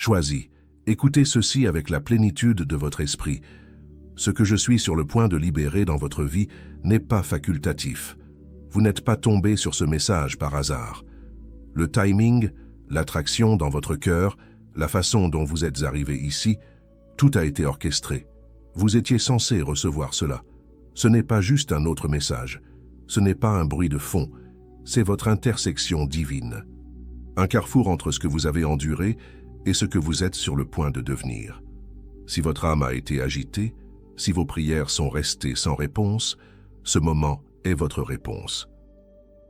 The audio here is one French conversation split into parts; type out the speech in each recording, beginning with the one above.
Choisis. Écoutez ceci avec la plénitude de votre esprit. Ce que je suis sur le point de libérer dans votre vie n'est pas facultatif. Vous n'êtes pas tombé sur ce message par hasard. Le timing, l'attraction dans votre cœur, la façon dont vous êtes arrivé ici, tout a été orchestré. Vous étiez censé recevoir cela. Ce n'est pas juste un autre message. Ce n'est pas un bruit de fond. C'est votre intersection divine. Un carrefour entre ce que vous avez enduré et ce que vous êtes sur le point de devenir. Si votre âme a été agitée, si vos prières sont restées sans réponse, ce moment est votre réponse.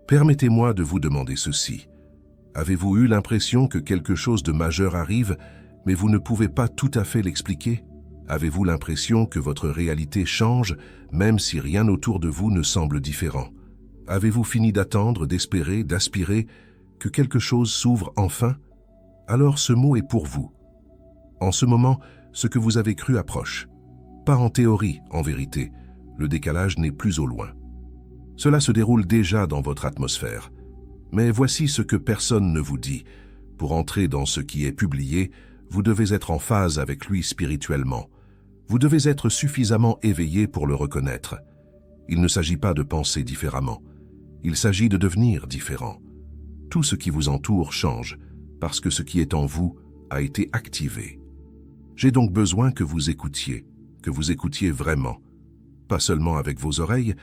Permettez-moi de vous demander ceci. Avez-vous eu l'impression que quelque chose de majeur arrive, mais vous ne pouvez pas tout à fait l'expliquer? Avez-vous l'impression que votre réalité change, même si rien autour de vous ne semble différent? Avez-vous fini d'attendre, d'espérer, d'aspirer que quelque chose s'ouvre enfin? Alors ce mot est pour vous. En ce moment, ce que vous avez cru approche. Pas en théorie, en vérité. Le décalage n'est plus au loin. Cela se déroule déjà dans votre atmosphère. Mais voici ce que personne ne vous dit. Pour entrer dans ce qui est publié, vous devez être en phase avec lui spirituellement. Vous devez être suffisamment éveillé pour le reconnaître. Il ne s'agit pas de penser différemment. Il s'agit de devenir différent. Tout ce qui vous entoure change, parce que ce qui est en vous a été activé. J'ai donc besoin que vous écoutiez vraiment, pas seulement avec vos oreilles,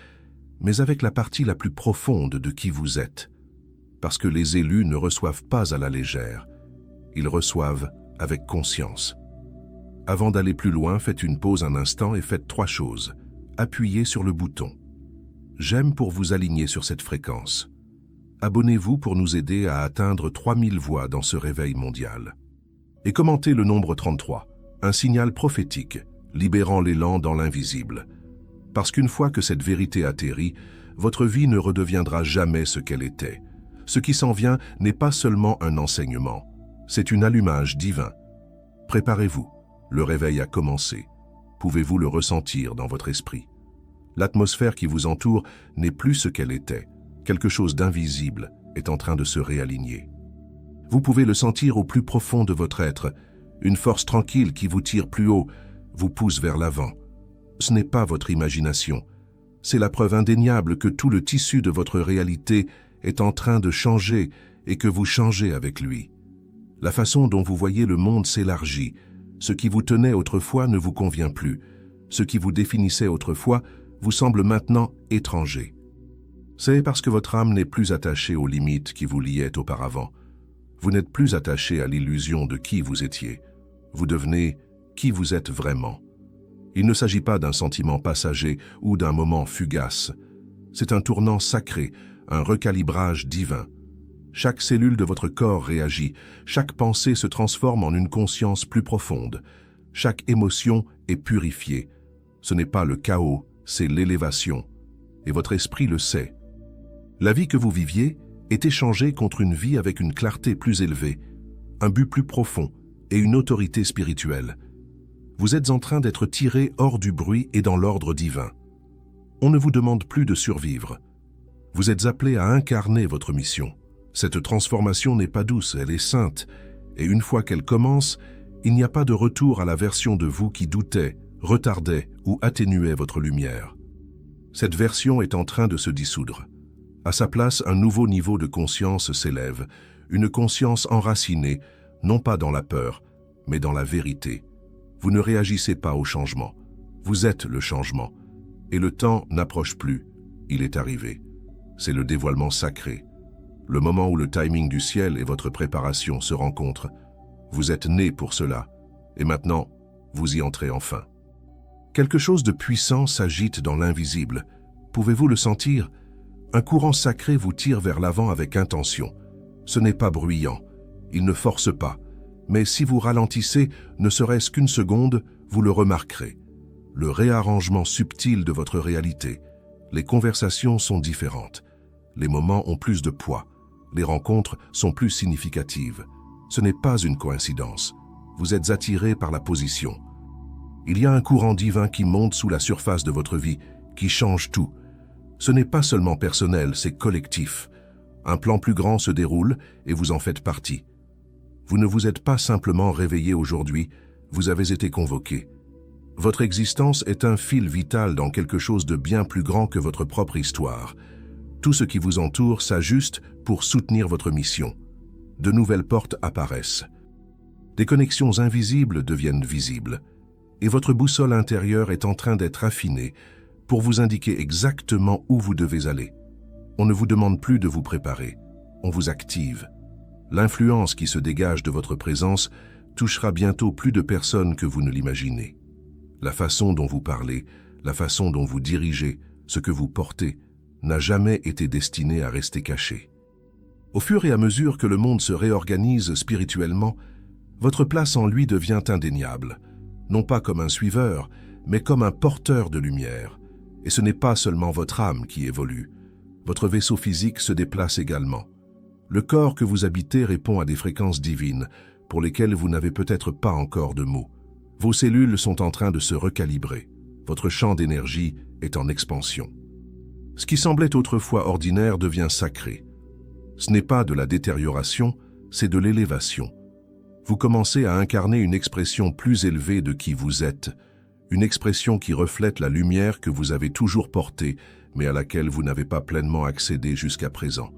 mais avec la partie la plus profonde de qui vous êtes. Parce que les élus ne reçoivent pas à la légère, ils reçoivent avec conscience. Avant d'aller plus loin, faites une pause un instant et faites 3 choses. Appuyez sur le bouton. J'aime pour vous aligner sur cette fréquence. Abonnez-vous pour nous aider à atteindre 3000 voix dans ce réveil mondial. Et commentez le nombre 33, un signal prophétique, libérant l'élan dans l'invisible. Parce qu'une fois que cette vérité atterrit, votre vie ne redeviendra jamais ce qu'elle était. Ce qui s'en vient n'est pas seulement un enseignement, c'est une allumage divin. Préparez-vous, le réveil a commencé. Pouvez-vous le ressentir dans votre esprit? L'atmosphère qui vous entoure n'est plus ce qu'elle était. Quelque chose d'invisible est en train de se réaligner. Vous pouvez le sentir au plus profond de votre être. Une force tranquille qui vous tire plus haut, vous pousse vers l'avant. Ce n'est pas votre imagination. C'est la preuve indéniable que tout le tissu de votre réalité est en train de changer et que vous changez avec lui. La façon dont vous voyez le monde s'élargit. Ce qui vous tenait autrefois ne vous convient plus. Ce qui vous définissait autrefois vous semble maintenant étranger. C'est parce que votre âme n'est plus attachée aux limites qui vous liaient auparavant. Vous n'êtes plus attaché à l'illusion de qui vous étiez. Vous devenez qui vous êtes vraiment. Il ne s'agit pas d'un sentiment passager ou d'un moment fugace. C'est un tournant sacré, un recalibrage divin. Chaque cellule de votre corps réagit, chaque pensée se transforme en une conscience plus profonde. Chaque émotion est purifiée. Ce n'est pas le chaos, c'est l'élévation. Et votre esprit le sait. La vie que vous viviez est échangée contre une vie avec une clarté plus élevée, un but plus profond et une autorité spirituelle. Vous êtes en train d'être tiré hors du bruit et dans l'ordre divin. On ne vous demande plus de survivre. Vous êtes appelé à incarner votre mission. Cette transformation n'est pas douce, elle est sainte. Et une fois qu'elle commence, il n'y a pas de retour à la version de vous qui doutait, retardait ou atténuait votre lumière. Cette version est en train de se dissoudre. À sa place, un nouveau niveau de conscience s'élève, une conscience enracinée, non pas dans la peur, mais dans la vérité. Vous ne réagissez pas au changement. Vous êtes le changement. Et le temps n'approche plus, il est arrivé. C'est le dévoilement sacré. Le moment où le timing du ciel et votre préparation se rencontrent. Vous êtes né pour cela. Et maintenant, vous y entrez enfin. Quelque chose de puissant s'agite dans l'invisible. Pouvez-vous le sentir? Un courant sacré vous tire vers l'avant avec intention. Ce n'est pas bruyant. Il ne force pas. Mais si vous ralentissez, ne serait-ce qu'une seconde, vous le remarquerez. Le réarrangement subtil de votre réalité. Les conversations sont différentes. Les moments ont plus de poids. Les rencontres sont plus significatives. Ce n'est pas une coïncidence. Vous êtes attiré par la position. Il y a un courant divin qui monte sous la surface de votre vie, qui change tout. Ce n'est pas seulement personnel, c'est collectif. Un plan plus grand se déroule et vous en faites partie. Vous ne vous êtes pas simplement réveillé aujourd'hui, vous avez été convoqué. Votre existence est un fil vital dans quelque chose de bien plus grand que votre propre histoire. Tout ce qui vous entoure s'ajuste pour soutenir votre mission. De nouvelles portes apparaissent. Des connexions invisibles deviennent visibles. Et votre boussole intérieure est en train d'être affinée pour vous indiquer exactement où vous devez aller. On ne vous demande plus de vous préparer, on vous active. L'influence qui se dégage de votre présence touchera bientôt plus de personnes que vous ne l'imaginez. La façon dont vous parlez, la façon dont vous dirigez, ce que vous portez, n'a jamais été destiné à rester caché. Au fur et à mesure que le monde se réorganise spirituellement, votre place en lui devient indéniable, non pas comme un suiveur, mais comme un porteur de lumière. Et ce n'est pas seulement votre âme qui évolue. Votre vaisseau physique se déplace également. Le corps que vous habitez répond à des fréquences divines, pour lesquelles vous n'avez peut-être pas encore de mots. Vos cellules sont en train de se recalibrer. Votre champ d'énergie est en expansion. Ce qui semblait autrefois ordinaire devient sacré. Ce n'est pas de la détérioration, c'est de l'élévation. Vous commencez à incarner une expression plus élevée de qui vous êtes, une expression qui reflète la lumière que vous avez toujours portée, mais à laquelle vous n'avez pas pleinement accédé jusqu'à présent.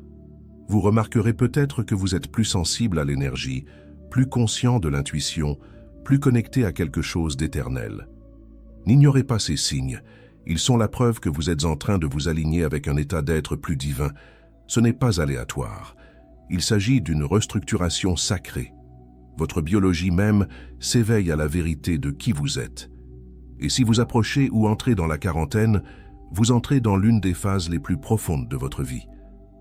Vous remarquerez peut-être que vous êtes plus sensible à l'énergie, plus conscient de l'intuition, plus connecté à quelque chose d'éternel. N'ignorez pas ces signes, ils sont la preuve que vous êtes en train de vous aligner avec un état d'être plus divin. Ce n'est pas aléatoire, il s'agit d'une restructuration sacrée. Votre biologie même s'éveille à la vérité de qui vous êtes. Et si vous approchez ou entrez dans la quarantaine, vous entrez dans l'une des phases les plus profondes de votre vie.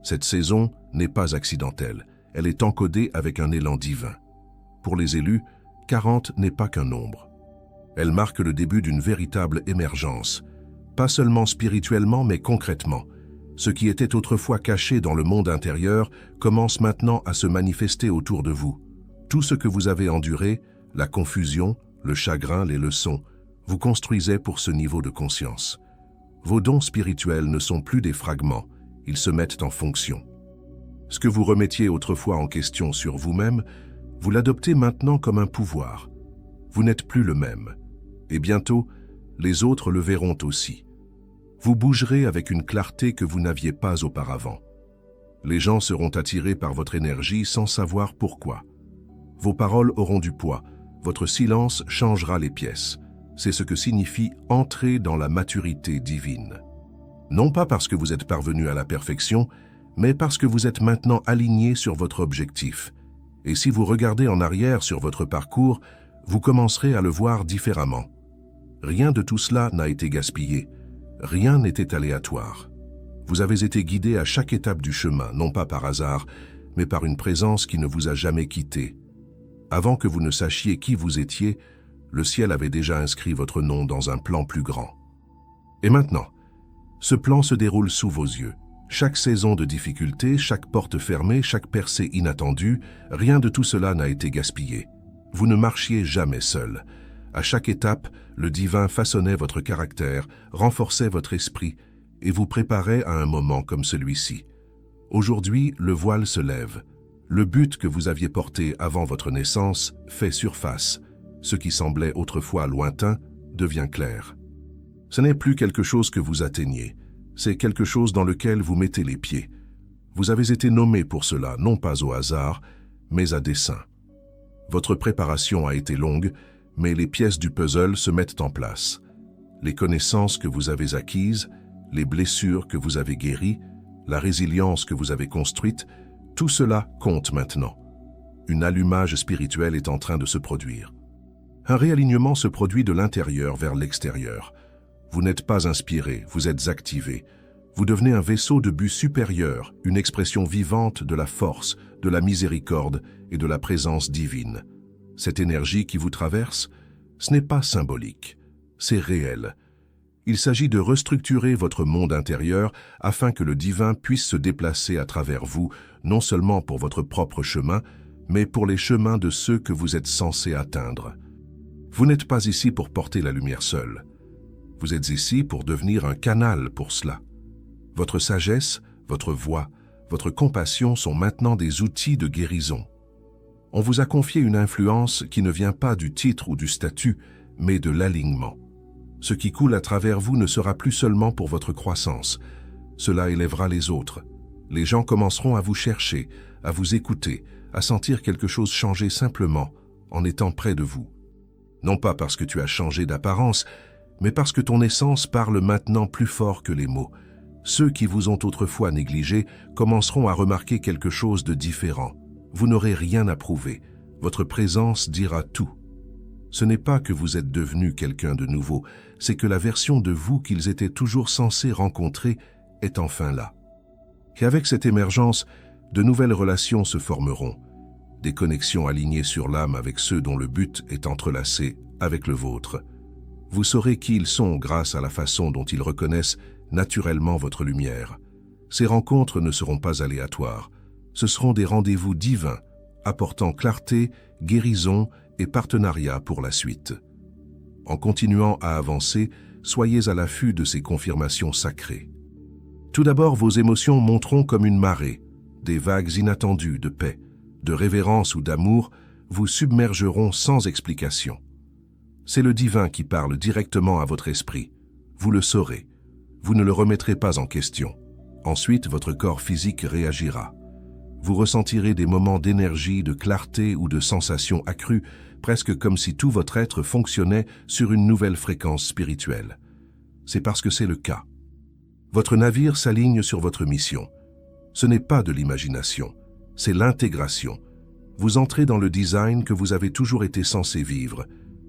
Cette saison n'est pas accidentelle, elle est encodée avec un élan divin. Pour les élus, 40 n'est pas qu'un nombre. Elle marque le début d'une véritable émergence, pas seulement spirituellement mais concrètement. Ce qui était autrefois caché dans le monde intérieur commence maintenant à se manifester autour de vous. Tout ce que vous avez enduré, la confusion, le chagrin, les leçons, vous construisez pour ce niveau de conscience. Vos dons spirituels ne sont plus des fragments, ils se mettent en fonction. Ce que vous remettiez autrefois en question sur vous-même, vous l'adoptez maintenant comme un pouvoir. Vous n'êtes plus le même. Et bientôt, les autres le verront aussi. Vous bougerez avec une clarté que vous n'aviez pas auparavant. Les gens seront attirés par votre énergie sans savoir pourquoi. Vos paroles auront du poids, votre silence changera les pièces. C'est ce que signifie entrer dans la maturité divine. Non pas parce que vous êtes parvenu à la perfection, mais parce que vous êtes maintenant aligné sur votre objectif. Et si vous regardez en arrière sur votre parcours, vous commencerez à le voir différemment. Rien de tout cela n'a été gaspillé, rien n'était aléatoire. Vous avez été guidé à chaque étape du chemin, non pas par hasard, mais par une présence qui ne vous a jamais quitté. Avant que vous ne sachiez qui vous étiez, le ciel avait déjà inscrit votre nom dans un plan plus grand. Et maintenant, ce plan se déroule sous vos yeux. Chaque saison de difficulté, chaque porte fermée, chaque percée inattendue, rien de tout cela n'a été gaspillé. Vous ne marchiez jamais seul. À chaque étape, le divin façonnait votre caractère, renforçait votre esprit et vous préparait à un moment comme celui-ci. Aujourd'hui, le voile se lève. Le but que vous aviez porté avant votre naissance fait surface. Ce qui semblait autrefois lointain devient clair. Ce n'est plus quelque chose que vous atteignez, c'est quelque chose dans lequel vous mettez les pieds. Vous avez été nommé pour cela, non pas au hasard, mais à dessein. Votre préparation a été longue, mais les pièces du puzzle se mettent en place. Les connaissances que vous avez acquises, les blessures que vous avez guéries, la résilience que vous avez construite, tout cela compte maintenant. Une allumage spirituel est en train de se produire. Un réalignement se produit de l'intérieur vers l'extérieur. Vous n'êtes pas inspiré, vous êtes activé. Vous devenez un vaisseau de but supérieur, une expression vivante de la force, de la miséricorde et de la présence divine. Cette énergie qui vous traverse, ce n'est pas symbolique, c'est réel. Il s'agit de restructurer votre monde intérieur afin que le divin puisse se déplacer à travers vous, non seulement pour votre propre chemin, mais pour les chemins de ceux que vous êtes censés atteindre. Vous n'êtes pas ici pour porter la lumière seule. Vous êtes ici pour devenir un canal pour cela. Votre sagesse, votre voix, votre compassion sont maintenant des outils de guérison. On vous a confié une influence qui ne vient pas du titre ou du statut, mais de l'alignement. Ce qui coule à travers vous ne sera plus seulement pour votre croissance. Cela élèvera les autres. Les gens commenceront à vous chercher, à vous écouter, à sentir quelque chose changer simplement en étant près de vous. Non pas parce que tu as changé d'apparence, mais parce que ton essence parle maintenant plus fort que les mots. Ceux qui vous ont autrefois négligé commenceront à remarquer quelque chose de différent. Vous n'aurez rien à prouver. Votre présence dira tout. Ce n'est pas que vous êtes devenu quelqu'un de nouveau, c'est que la version de vous qu'ils étaient toujours censés rencontrer est enfin là. Et avec cette émergence, de nouvelles relations se formeront, des connexions alignées sur l'âme avec ceux dont le but est entrelacé avec le vôtre. Vous saurez qui ils sont grâce à la façon dont ils reconnaissent naturellement votre lumière. Ces rencontres ne seront pas aléatoires. Ce seront des rendez-vous divins, apportant clarté, guérison et partenariat pour la suite. En continuant à avancer, soyez à l'affût de ces confirmations sacrées. Tout d'abord, vos émotions monteront comme une marée. Des vagues inattendues de paix, de révérence ou d'amour vous submergeront sans explication. C'est le divin qui parle directement à votre esprit. Vous le saurez. Vous ne le remettrez pas en question. Ensuite, votre corps physique réagira. Vous ressentirez des moments d'énergie, de clarté ou de sensation accrue, presque comme si tout votre être fonctionnait sur une nouvelle fréquence spirituelle. C'est parce que c'est le cas. Votre navire s'aligne sur votre mission. Ce n'est pas de l'imagination, c'est l'intégration. Vous entrez dans le design que vous avez toujours été censé vivre.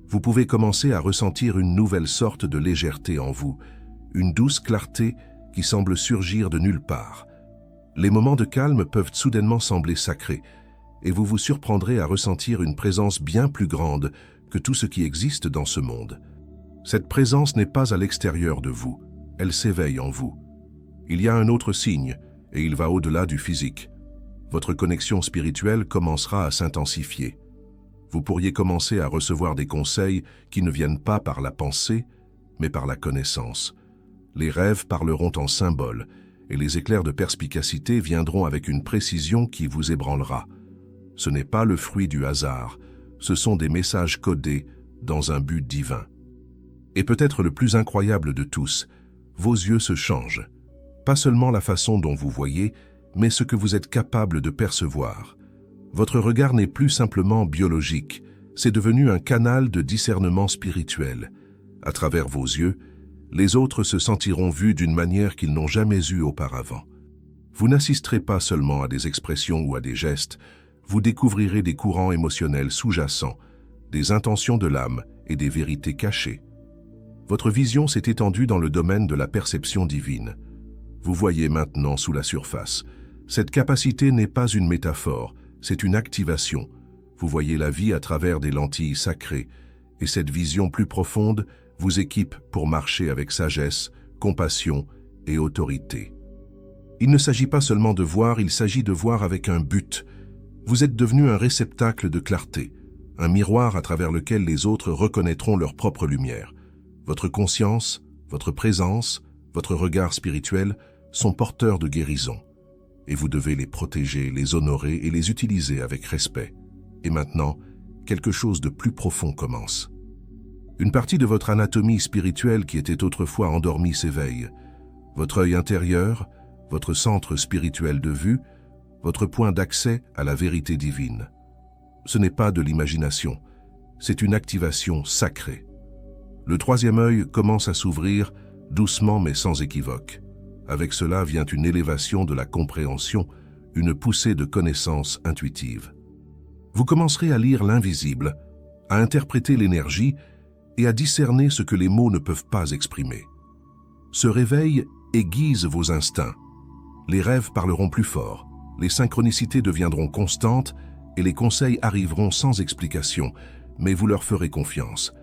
Vous pouvez commencer à ressentir une nouvelle sorte de légèreté en vous, une douce clarté qui semble surgir de nulle part. Les moments de calme peuvent soudainement sembler sacrés, et vous vous surprendrez à ressentir une présence bien plus grande que tout ce qui existe dans ce monde. Cette présence n'est pas à l'extérieur de vous, elle s'éveille en vous. Il y a un autre signe, et il va au-delà du physique. Votre connexion spirituelle commencera à s'intensifier. Vous pourriez commencer à recevoir des conseils qui ne viennent pas par la pensée, mais par la connaissance. Les rêves parleront en symboles, et les éclairs de perspicacité viendront avec une précision qui vous ébranlera. Ce n'est pas le fruit du hasard, ce sont des messages codés dans un but divin. Et peut-être le plus incroyable de tous, vos yeux se changent. Pas seulement la façon dont vous voyez, mais ce que vous êtes capable de percevoir. Votre regard n'est plus simplement biologique, c'est devenu un canal de discernement spirituel. À travers vos yeux, les autres se sentiront vus d'une manière qu'ils n'ont jamais eue auparavant. Vous n'assisterez pas seulement à des expressions ou à des gestes, vous découvrirez des courants émotionnels sous-jacents, des intentions de l'âme et des vérités cachées. Votre vision s'est étendue dans le domaine de la perception divine. Vous voyez maintenant sous la surface. Cette capacité n'est pas une métaphore, c'est une activation. Vous voyez la vie à travers des lentilles sacrées, et cette vision plus profonde vous équipe pour marcher avec sagesse, compassion et autorité. Il ne s'agit pas seulement de voir, il s'agit de voir avec un but. Vous êtes devenu un réceptacle de clarté, un miroir à travers lequel les autres reconnaîtront leur propre lumière. Votre conscience, votre présence, votre regard spirituel sont porteurs de guérison. Et vous devez les protéger, les honorer et les utiliser avec respect. Et maintenant, quelque chose de plus profond commence. Une partie de votre anatomie spirituelle qui était autrefois endormie s'éveille. Votre œil intérieur, votre centre spirituel de vue, votre point d'accès à la vérité divine. Ce n'est pas de l'imagination, c'est une activation sacrée. Le troisième œil commence à s'ouvrir, doucement mais sans équivoque. Avec cela vient une élévation de la compréhension, une poussée de connaissance intuitive. Vous commencerez à lire l'invisible, à interpréter l'énergie et à discerner ce que les mots ne peuvent pas exprimer. Ce réveil aiguise vos instincts. Les rêves parleront plus fort, les synchronicités deviendront constantes et les conseils arriveront sans explication, mais vous leur ferez confiance.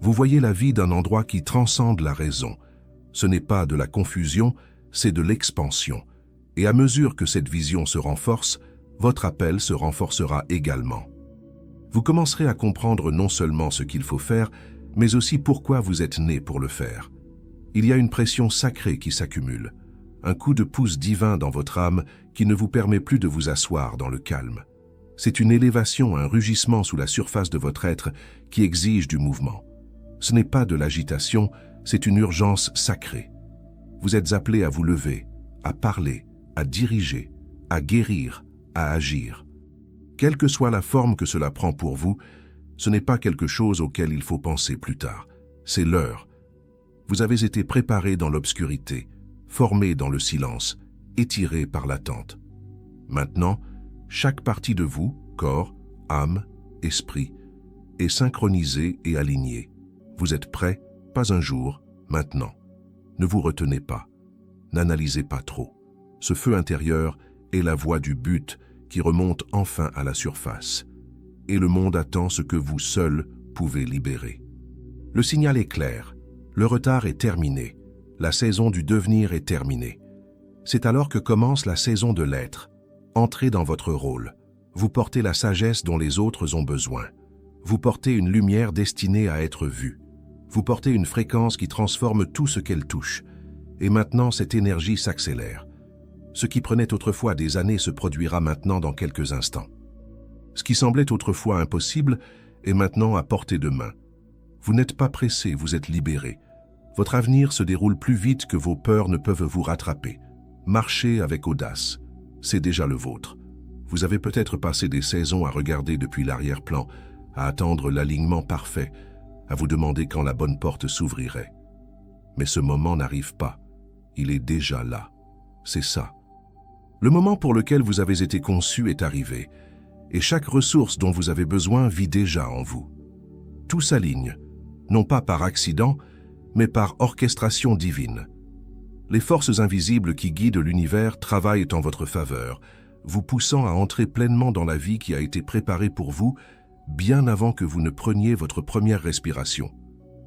Vous voyez la vie d'un endroit qui transcende la raison. Ce n'est pas de la confusion, c'est de l'expansion. Et à mesure que cette vision se renforce, votre appel se renforcera également. Vous commencerez à comprendre non seulement ce qu'il faut faire, mais aussi pourquoi vous êtes né pour le faire. Il y a une pression sacrée qui s'accumule, un coup de pouce divin dans votre âme qui ne vous permet plus de vous asseoir dans le calme. C'est une élévation, un rugissement sous la surface de votre être qui exige du mouvement. Ce n'est pas de l'agitation, c'est une urgence sacrée. Vous êtes appelé à vous lever, à parler, à diriger, à guérir, à agir. Quelle que soit la forme que cela prend pour vous, ce n'est pas quelque chose auquel il faut penser plus tard. C'est l'heure. Vous avez été préparé dans l'obscurité, formé dans le silence, étiré par l'attente. Maintenant, chaque partie de vous, corps, âme, esprit, est synchronisée et alignée. Vous êtes prêt, pas un jour, maintenant. Ne vous retenez pas. N'analysez pas trop. Ce feu intérieur est la voie du but qui remonte enfin à la surface. Et le monde attend ce que vous seul pouvez libérer. Le signal est clair. Le retard est terminé. La saison du devenir est terminée. C'est alors que commence la saison de l'être. Entrez dans votre rôle. Vous portez la sagesse dont les autres ont besoin. Vous portez une lumière destinée à être vue. Vous portez une fréquence qui transforme tout ce qu'elle touche. Et maintenant, cette énergie s'accélère. Ce qui prenait autrefois des années se produira maintenant dans quelques instants. Ce qui semblait autrefois impossible est maintenant à portée de main. Vous n'êtes pas pressé, vous êtes libéré. Votre avenir se déroule plus vite que vos peurs ne peuvent vous rattraper. Marchez avec audace. C'est déjà le vôtre. Vous avez peut-être passé des saisons à regarder depuis l'arrière-plan, à attendre l'alignement parfait, à vous demander quand la bonne porte s'ouvrirait. Mais ce moment n'arrive pas. Il est déjà là. C'est ça. Le moment pour lequel vous avez été conçu est arrivé, et chaque ressource dont vous avez besoin vit déjà en vous. Tout s'aligne, non pas par accident, mais par orchestration divine. Les forces invisibles qui guident l'univers travaillent en votre faveur, vous poussant à entrer pleinement dans la vie qui a été préparée pour vous bien avant que vous ne preniez votre première respiration.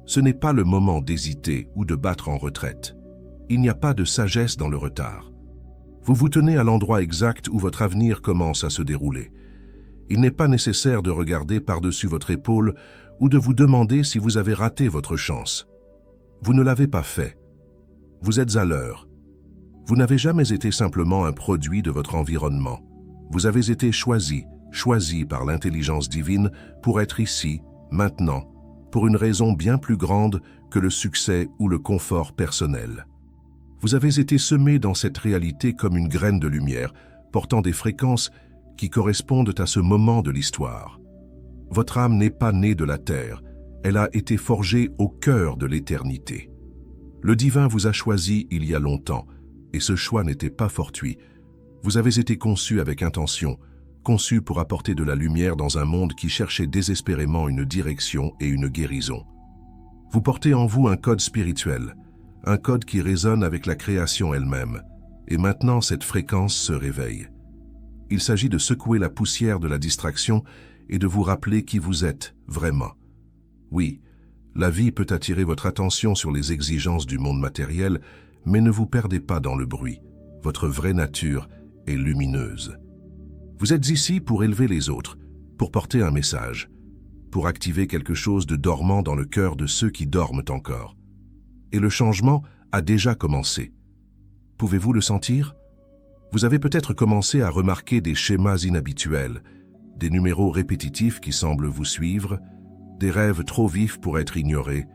Ce n'est pas le moment d'hésiter ou de battre en retraite. Il n'y a pas de sagesse dans le retard. Vous vous tenez à l'endroit exact où votre avenir commence à se dérouler. Il n'est pas nécessaire de regarder par-dessus votre épaule ou de vous demander si vous avez raté votre chance. Vous ne l'avez pas fait. Vous êtes à l'heure. Vous n'avez jamais été simplement un produit de votre environnement. Vous avez été choisi par l'intelligence divine pour être ici, maintenant, pour une raison bien plus grande que le succès ou le confort personnel. Vous avez été semé dans cette réalité comme une graine de lumière, portant des fréquences qui correspondent à ce moment de l'histoire. Votre âme n'est pas née de la terre, elle a été forgée au cœur de l'éternité. Le divin vous a choisi il y a longtemps, et ce choix n'était pas fortuit. Vous avez été conçu avec intention, conçu pour apporter de la lumière dans un monde qui cherchait désespérément une direction et une guérison. Vous portez en vous un code spirituel, un code qui résonne avec la création elle-même, et maintenant cette fréquence se réveille. Il s'agit de secouer la poussière de la distraction et de vous rappeler qui vous êtes vraiment. Oui, la vie peut attirer votre attention sur les exigences du monde matériel, mais ne vous perdez pas dans le bruit. Votre vraie nature est lumineuse. Vous êtes ici pour élever les autres, pour porter un message, pour activer quelque chose de dormant dans le cœur de ceux qui dorment encore. Et le changement a déjà commencé. Pouvez-vous le sentir? Vous avez peut-être commencé à remarquer des schémas inhabituels, des numéros répétitifs qui semblent vous suivre, des rêves trop vifs pour être ignorés,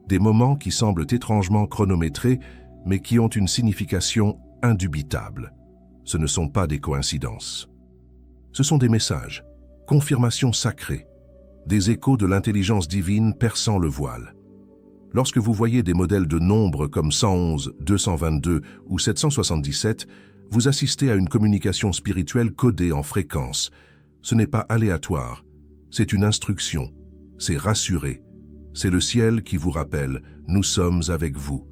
des moments qui semblent étrangement chronométrés, mais qui ont une signification indubitable. Ce ne sont pas des coïncidences. Ce sont des messages, confirmations sacrées, des échos de l'intelligence divine perçant le voile. Lorsque vous voyez des modèles de nombres comme 111, 222 ou 777, vous assistez à une communication spirituelle codée en fréquence. Ce n'est pas aléatoire, c'est une instruction, c'est rassuré. C'est le ciel qui vous rappelle « Nous sommes avec vous ».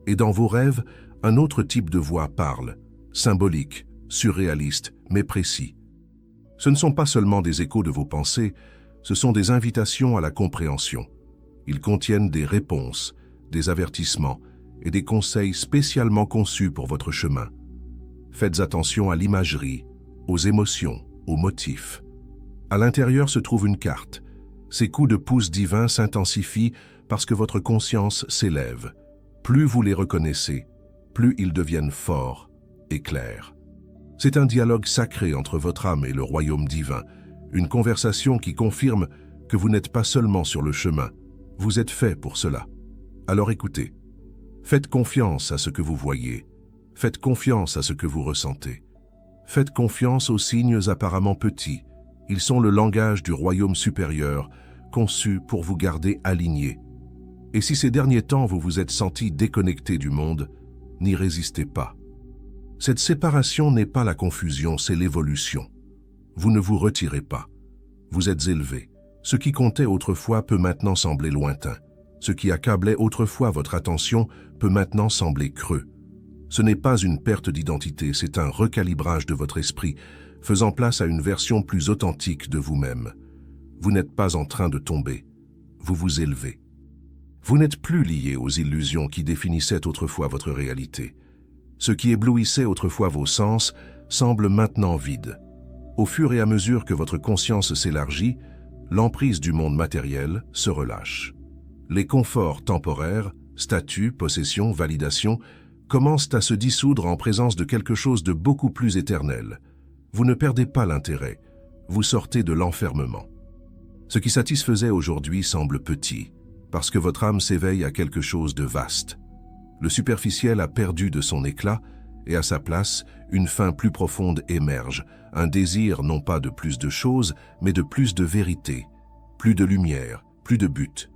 Et dans vos rêves, un autre type de voix parle, symbolique, surréaliste, mais précis. Ce ne sont pas seulement des échos de vos pensées, ce sont des invitations à la compréhension. Ils contiennent des réponses, des avertissements et des conseils spécialement conçus pour votre chemin. Faites attention à l'imagerie, aux émotions, aux motifs. À l'intérieur se trouve une carte. Ces coups de pouce divins s'intensifient parce que votre conscience s'élève. Plus vous les reconnaissez, plus ils deviennent forts et clairs. C'est un dialogue sacré entre votre âme et le royaume divin, Une conversation qui confirme que vous n'êtes pas seulement sur le chemin, vous êtes fait pour cela. Alors écoutez, faites confiance à ce que vous voyez, faites confiance à ce que vous ressentez. Faites confiance aux signes apparemment petits. Ils sont le langage du royaume supérieur, conçu pour vous garder alignés. Et si ces derniers temps vous vous êtes senti déconnecté du monde, n'y résistez pas. Cette séparation n'est pas la confusion, c'est l'évolution. Vous ne vous retirez pas. Vous êtes élevé. Ce qui comptait autrefois peut maintenant sembler lointain. Ce qui accablait autrefois votre attention peut maintenant sembler creux. Ce n'est pas une perte d'identité, c'est un recalibrage de votre esprit, faisant place à une version plus authentique de vous-même. Vous n'êtes pas en train de tomber, vous vous élevez. Vous n'êtes plus lié aux illusions qui définissaient autrefois votre réalité. Ce qui éblouissait autrefois vos sens semble maintenant vide. Au fur et à mesure que votre conscience s'élargit, l'emprise du monde matériel se relâche. Les conforts temporaires, statut, possession, validation, commencent à se dissoudre en présence de quelque chose de beaucoup plus éternel. Vous ne perdez pas l'intérêt, vous sortez de l'enfermement. Ce qui satisfaisait aujourd'hui semble petit, parce que votre âme s'éveille à quelque chose de vaste. Le superficiel a perdu de son éclat, et à sa place, une faim plus profonde émerge, un désir non pas de plus de choses, mais de plus de vérité, plus de lumière, plus de but.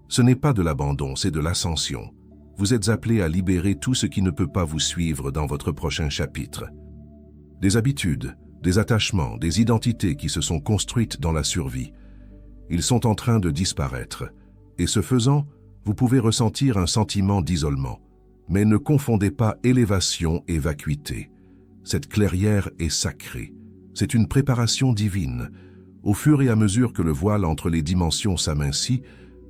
Ce n'est pas de l'abandon, c'est de l'ascension. Vous êtes appelé à libérer tout ce qui ne peut pas vous suivre dans votre prochain chapitre. Des habitudes, des attachements, des identités qui se sont construites dans la survie. Ils sont en train de disparaître. Et ce faisant, vous pouvez ressentir un sentiment d'isolement. Mais ne confondez pas élévation et vacuité. Cette clairière est sacrée. C'est une préparation divine. Au fur et à mesure que le voile entre les dimensions s'amincit,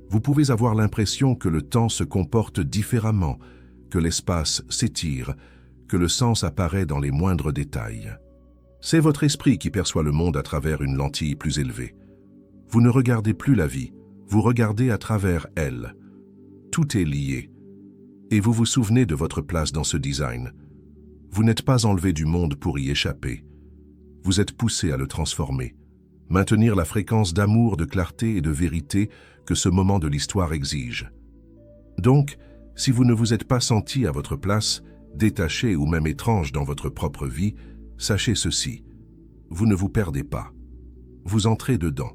vous pouvez avoir l'impression que le temps se comporte différemment, que l'espace s'étire, que le sens apparaît dans les moindres détails. C'est votre esprit qui perçoit le monde à travers une lentille plus élevée. Vous ne regardez plus la vie, vous regardez à travers elle. Tout est lié. Et vous vous souvenez de votre place dans ce design. Vous n'êtes pas enlevé du monde pour y échapper. Vous êtes poussé à le transformer. Maintenir la fréquence d'amour, de clarté et de vérité que ce moment de l'histoire exige. Donc, si vous ne vous êtes pas senti à votre place, détaché ou même étrange dans votre propre vie, sachez ceci, vous ne vous perdez pas. Vous entrez dedans.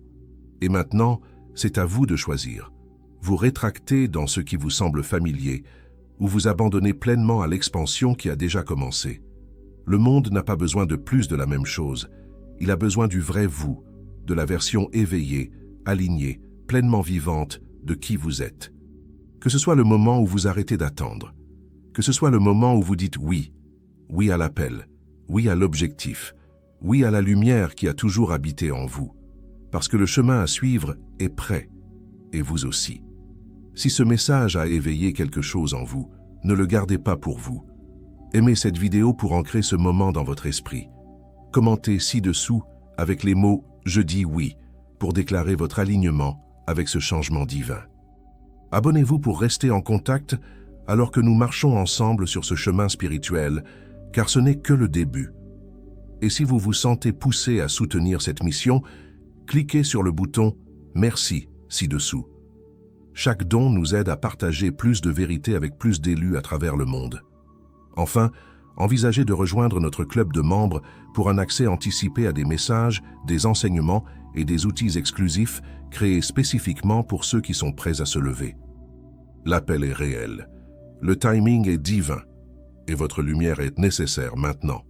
Et maintenant, c'est à vous de choisir. Vous rétractez dans ce qui vous semble familier, ou vous abandonnez pleinement à l'expansion qui a déjà commencé. Le monde n'a pas besoin de plus de la même chose. Il a besoin du vrai vous, de la version éveillée, alignée, pleinement vivante de qui vous êtes. Que ce soit le moment où vous arrêtez d'attendre, que ce soit le moment où vous dites oui, oui à l'appel, oui à l'objectif, oui à la lumière qui a toujours habité en vous, parce que le chemin à suivre est prêt, et vous aussi. Si ce message a éveillé quelque chose en vous, ne le gardez pas pour vous. Aimez cette vidéo pour ancrer ce moment dans votre esprit. Commentez ci-dessous avec les mots « Je dis oui » pour déclarer votre alignement avec ce changement divin. Abonnez-vous pour rester en contact alors que nous marchons ensemble sur ce chemin spirituel, car ce n'est que le début. Et si vous vous sentez poussé à soutenir cette mission, cliquez sur le bouton « Merci » ci-dessous. Chaque don nous aide à partager plus de vérité avec plus d'élus à travers le monde. Enfin, envisagez de rejoindre notre club de membres pour un accès anticipé à des messages, des enseignements et des outils exclusifs créés spécifiquement pour ceux qui sont prêts à se lever. L'appel est réel, le timing est divin et votre lumière est nécessaire maintenant.